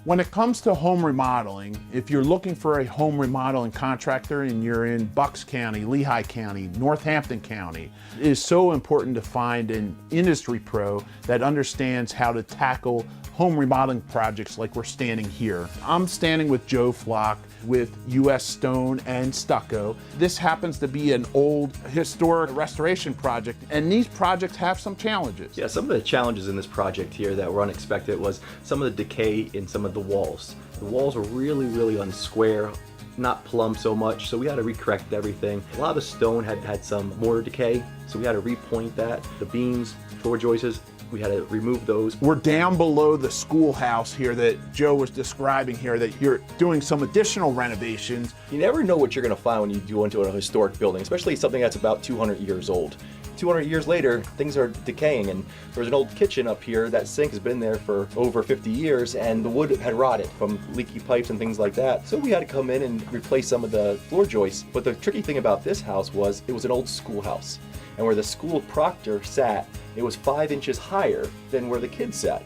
When it comes to home remodeling, if you're looking for a home remodeling contractor and you're in Bucks County, Lehigh County, Northampton County, it is so important to find an industry pro that understands how to tackle home remodeling projects like we're standing here. I'm standing with Joe Flock with US Stone and Stucco. This happens to be an old historic restoration project, and these projects have some challenges. Yeah, some of the challenges in this project here that were unexpected was some of the decay in some of the walls. The walls were really unsquare, not plumb so much, so we had to recorrect everything. A lot of the stone had some mortar decay, so we had to repoint that. The beams, floor joists, we had to remove those. We're down below the schoolhouse here that Joe was describing here, that you're doing some additional renovations. You never know what you're going to find when you go into a historic building, especially something that's about 200 years old. 200 years later, things are decaying, and there's an old kitchen up here. That sink has been there for over 50 years, and the wood had rotted from leaky pipes and things like that. So we had to come in and replace some of the floor joists. But the tricky thing about this house was it was an old schoolhouse, and where the school proctor sat, it was 5 inches higher than where the kids sat.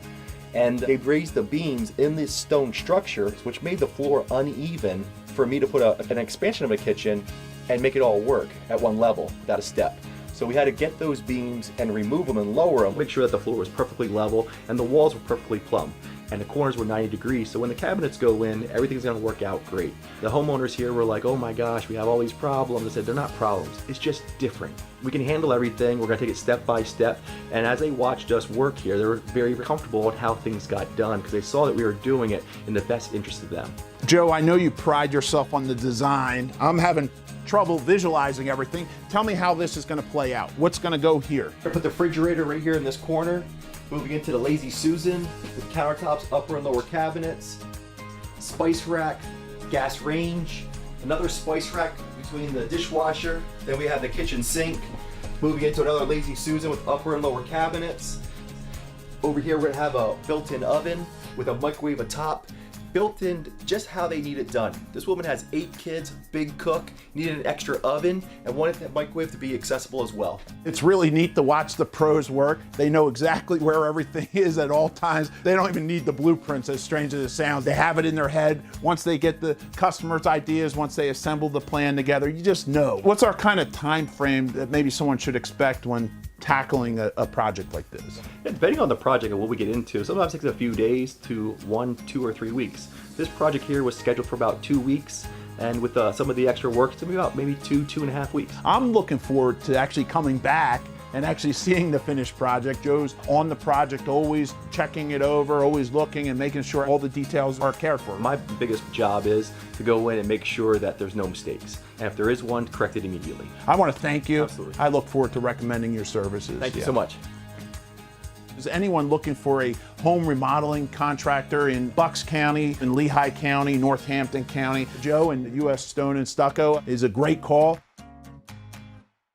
And they raised the beams in this stone structure, which made the floor uneven for me to put an expansion of a kitchen and make it all work at one level without a step. So we had to get those beams and remove them and lower them, make sure that the floor was perfectly level and the walls were perfectly plumb. And the corners were 90 degrees, so when the cabinets go in, everything's gonna work out great. The homeowners here were like, oh my gosh, we have all these problems. I said, they're not problems, it's just different. We can handle everything, we're gonna take it step by step. And as they watched us work here, they were very comfortable with how things got done because they saw that we were doing it in the best interest of them. Joe, I know you pride yourself on the design. I'm having trouble visualizing everything. Tell me how this is gonna play out. What's gonna go here? I put the refrigerator right here in this corner. Moving into the Lazy Susan with countertops, upper and lower cabinets, spice rack, gas range, another spice rack between the dishwasher. Then we have the kitchen sink. Moving into another Lazy Susan with upper and lower cabinets. Over here we're gonna have a built-in oven with a microwave atop. Built in just how they need it done. This woman has 8 kids, big cook, needed an extra oven, and wanted the microwave to be accessible as well. It's really neat to watch the pros work. They know exactly where everything is at all times. They don't even need the blueprints, as strange as it sounds. They have it in their head. Once they get the customer's ideas, once they assemble the plan together, you just know. What's our kind of time frame that maybe someone should expect when tackling a project like this? Yeah, depending on the project and what we get into, sometimes it takes a few days to 1, 2, or 3 weeks. This project here was scheduled for about 2 weeks, and with some of the extra work, it's gonna be about maybe 2.5 weeks. I'm looking forward to actually coming back and actually seeing the finished project. Joe's on the project, always checking it over, always looking and making sure all the details are cared for. My biggest job is to go in and make sure that there's no mistakes. And if there is one, correct it immediately. I want to thank you. Absolutely. I look forward to recommending your services. Thank you so much. Is anyone looking for a home remodeling contractor in Bucks County, in Lehigh County, Northampton County? Joe and US Stone and Stucco is a great call.